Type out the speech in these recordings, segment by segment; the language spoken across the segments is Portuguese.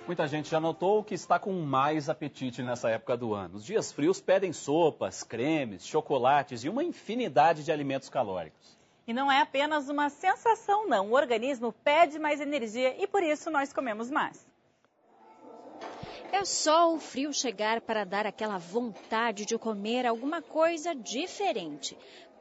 Muita gente já notou que está com mais apetite nessa época do ano. Os dias frios pedem sopas, cremes, chocolates e uma infinidade de alimentos calóricos. E não é apenas uma sensação, não. O organismo pede mais energia e por isso nós comemos mais. É só o frio chegar para dar aquela vontade de comer alguma coisa diferente.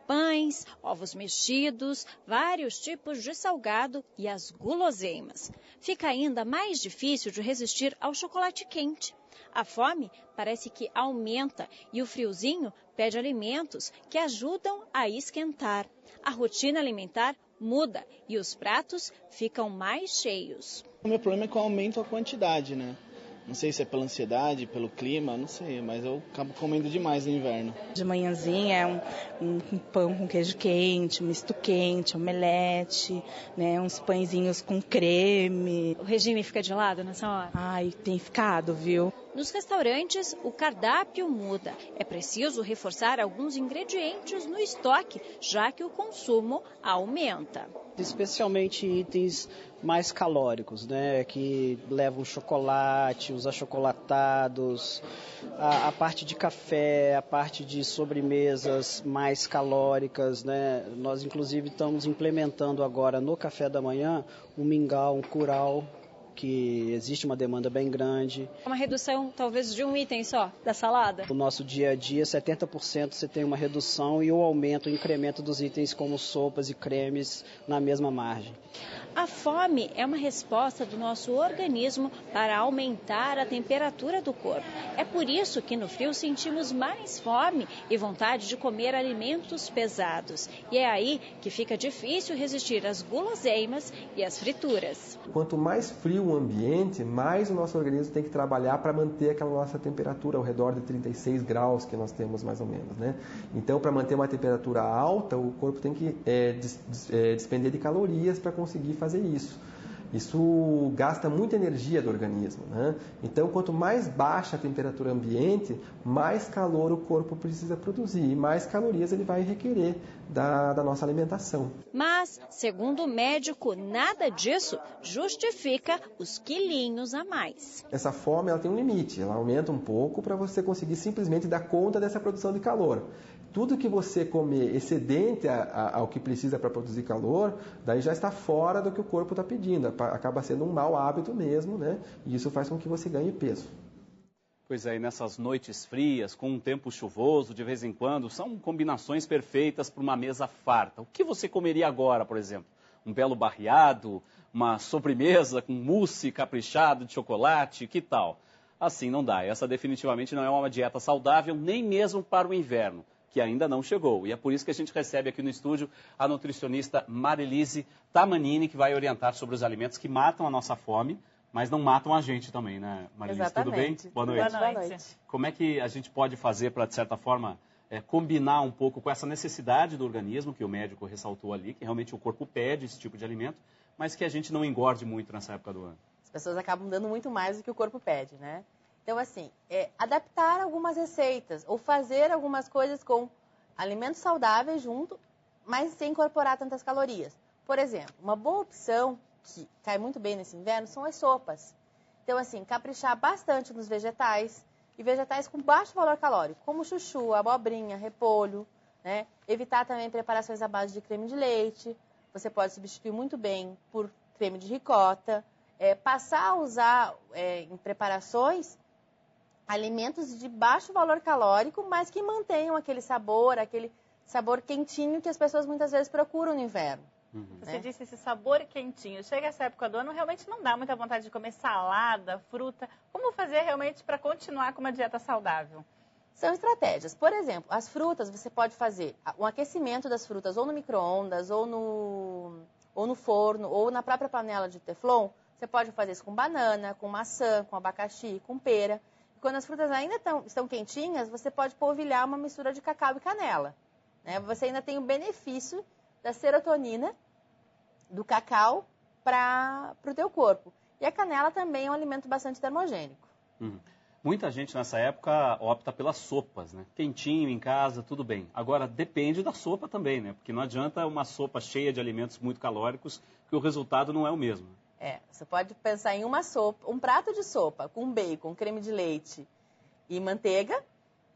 Pães, ovos mexidos, vários tipos de salgado e as guloseimas. Fica ainda mais difícil de resistir ao chocolate quente. A fome parece que aumenta e o friozinho pede alimentos que ajudam a esquentar. A rotina alimentar muda e os pratos ficam mais cheios. O meu problema é que eu aumento a quantidade, né? Não sei se é pela ansiedade, pelo clima, não sei, mas eu acabo comendo demais no inverno. De manhãzinha é um pão com queijo quente, um misto quente, omelete, né, uns pãezinhos com creme. O regime fica de lado nessa hora? Ai, tem ficado, viu? Nos restaurantes, o cardápio muda. É preciso reforçar alguns ingredientes no estoque, já que o consumo aumenta. Especialmente itens mais calóricos, né, que levam chocolate, os achocolatados, a parte de café, a parte de sobremesas mais calóricas, né. Nós inclusive estamos implementando agora no café da manhã um mingau, um curau, que existe uma demanda bem grande. Uma redução talvez de um item só da salada? No nosso dia a dia, 70% você tem uma redução e o aumento, o incremento dos itens como sopas e cremes na mesma margem. A fome é uma resposta do nosso organismo para aumentar a temperatura do corpo. É por isso que no frio sentimos mais fome e vontade de comer alimentos pesados. E é aí que fica difícil resistir às guloseimas e às frituras. Quanto mais frio o ambiente, mais o nosso organismo tem que trabalhar para manter aquela nossa temperatura ao redor de 36 graus que nós temos mais ou menos, né? Então, para manter uma temperatura alta, o corpo tem que despender de calorias para conseguir fazer isso. Isso gasta muita energia do organismo, né? Então, quanto mais baixa a temperatura ambiente, mais calor o corpo precisa produzir e mais calorias ele vai requerer da nossa alimentação. Mas, segundo o médico, nada disso justifica os quilinhos a mais. Essa fome ela tem um limite, ela aumenta um pouco para você conseguir simplesmente dar conta dessa produção de calor. Tudo que você comer excedente ao que precisa para produzir calor, daí já está fora do que o corpo está pedindo. Acaba sendo um mau hábito mesmo, né? E isso faz com que você ganhe peso. Pois é, e nessas noites frias, com um tempo chuvoso, de vez em quando, são combinações perfeitas para uma mesa farta. O que você comeria agora, por exemplo? Um belo barreado, uma sobremesa com mousse caprichado de chocolate, que tal? Assim não dá. Essa definitivamente não é uma dieta saudável, nem mesmo para o inverno, que ainda não chegou. E é por isso que a gente recebe aqui no estúdio a nutricionista Marilise Tamanini, que vai orientar sobre os alimentos que matam a nossa fome, mas não matam a gente também, né, Marilise? Exatamente. Tudo bem? Boa noite. Boa noite. Como é que a gente pode fazer para, de certa forma, combinar um pouco com essa necessidade do organismo, que o médico ressaltou ali, que realmente o corpo pede esse tipo de alimento, mas que a gente não engorde muito nessa época do ano? As pessoas acabam dando muito mais do que o corpo pede, né? Então, assim, adaptar algumas receitas ou fazer algumas coisas com alimentos saudáveis junto, mas sem incorporar tantas calorias. Por exemplo, uma boa opção que cai muito bem nesse inverno são as sopas. Então, assim, caprichar bastante nos vegetais e vegetais com baixo valor calórico, como chuchu, abobrinha, repolho, né? Evitar também preparações à base de creme de leite. Você pode substituir muito bem por creme de ricota. Passar a usar em preparações alimentos de baixo valor calórico, mas que mantenham aquele sabor quentinho que as pessoas muitas vezes procuram no inverno. Você disse esse sabor quentinho. Chega essa época do ano, realmente não dá muita vontade de comer salada, fruta. Como fazer realmente para continuar com uma dieta saudável? São estratégias. Por exemplo, as frutas, você pode fazer um aquecimento das frutas ou no micro-ondas, ou no forno, ou na própria panela de teflon. Você pode fazer isso com banana, com maçã, com abacaxi, com pera. E quando as frutas ainda estão quentinhas, você pode polvilhar uma mistura de cacau e canela, né? Você ainda tem o benefício da serotonina do cacau para o teu corpo. E a canela também é um alimento bastante termogênico. Muita gente nessa época opta pelas sopas, né? Quentinho em casa, tudo bem. Agora, depende da sopa também, né? Porque não adianta uma sopa cheia de alimentos muito calóricos, que o resultado não é o mesmo. Você pode pensar em uma sopa, um prato de sopa com bacon, creme de leite e manteiga,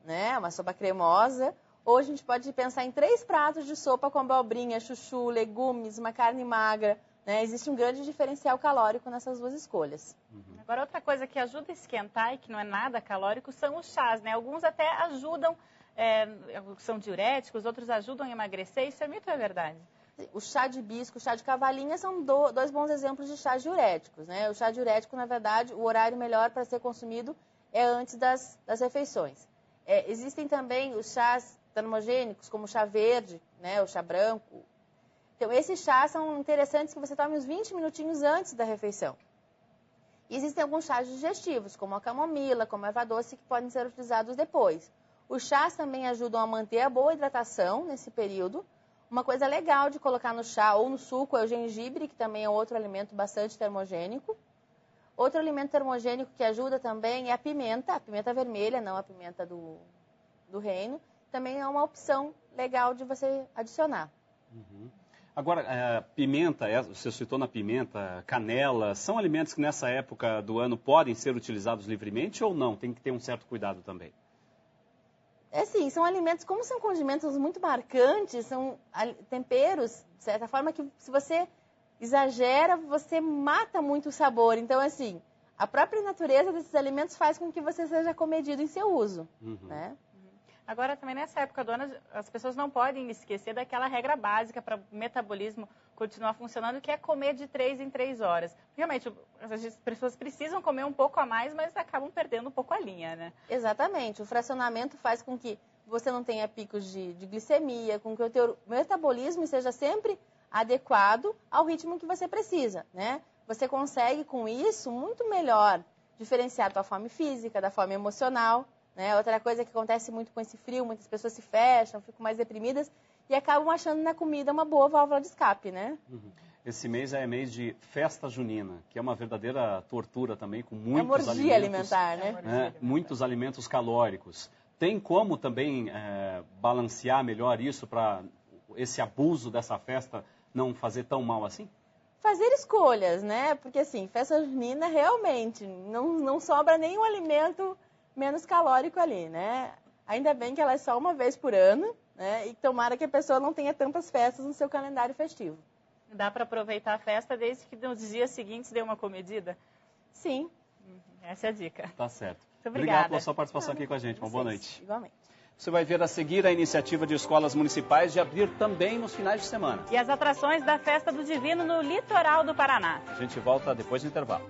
né? Uma sopa cremosa. Ou a gente pode pensar em 3 pratos de sopa com abobrinha, chuchu, legumes, uma carne magra. Né? Existe um grande diferencial calórico nessas 2 escolhas. Agora, outra coisa que ajuda a esquentar e que não é nada calórico são os chás, né? Alguns até ajudam, são diuréticos, outros ajudam a emagrecer. Isso é mito ou é verdade? O chá de hibisco, o chá de cavalinha são 2 bons exemplos de chás diuréticos. Né? O chá diurético, na verdade, o horário melhor para ser consumido é antes das refeições. Existem também os chás termogênicos, como o chá verde, né? O chá branco. Então, esses chás são interessantes que você tome uns 20 minutinhos antes da refeição. E existem alguns chás digestivos, como a camomila, como a erva doce, que podem ser utilizados depois. Os chás também ajudam a manter a boa hidratação nesse período. Uma coisa legal de colocar no chá ou no suco é o gengibre, que também é outro alimento bastante termogênico. Outro alimento termogênico que ajuda também é a pimenta vermelha, não a pimenta do reino. Também é uma opção legal de você adicionar. Agora, pimenta, você citou na pimenta, canela, são alimentos que nessa época do ano podem ser utilizados livremente ou não? Tem que ter um certo cuidado também. Sim, são alimentos, como são condimentos muito marcantes, são temperos, de certa forma, que se você exagera, você mata muito o sabor. Então, assim, a própria natureza desses alimentos faz com que você seja comedido em seu uso, né? Agora, também nessa época do ano, as pessoas não podem esquecer daquela regra básica para o metabolismo continuar funcionando, que é comer de 3 em 3 horas. Realmente, as pessoas precisam comer um pouco a mais, mas acabam perdendo um pouco a linha, né? Exatamente. O fracionamento faz com que você não tenha picos de glicemia, com que o teu metabolismo esteja sempre adequado ao ritmo que você precisa, né? Você consegue, com isso, muito melhor diferenciar a tua fome física da fome emocional. Né? Outra coisa que acontece muito com esse frio, muitas pessoas se fecham, ficam mais deprimidas e acabam achando na comida uma boa válvula de escape, né? Esse mês é mês de festa junina, que é uma verdadeira tortura também, com muitos alimentos. É uma orgia alimentar, né? Muitos alimentos calóricos. Tem como também balancear melhor isso para esse abuso dessa festa não fazer tão mal assim? Fazer escolhas, né? Porque assim, festa junina realmente não sobra nenhum alimento menos calórico ali, né? Ainda bem que ela é só uma vez por ano, né? E tomara que a pessoa não tenha tantas festas no seu calendário festivo. Dá para aproveitar a festa desde que nos dias seguintes dê uma comedida? Sim. Essa é a dica. Tá certo. Muito obrigada. Obrigado pela sua participação aqui com a gente. Uma boa noite. Igualmente. Você vai ver a seguir a iniciativa de escolas municipais de abrir também nos finais de semana. E as atrações da Festa do Divino no litoral do Paraná. A gente volta depois do intervalo.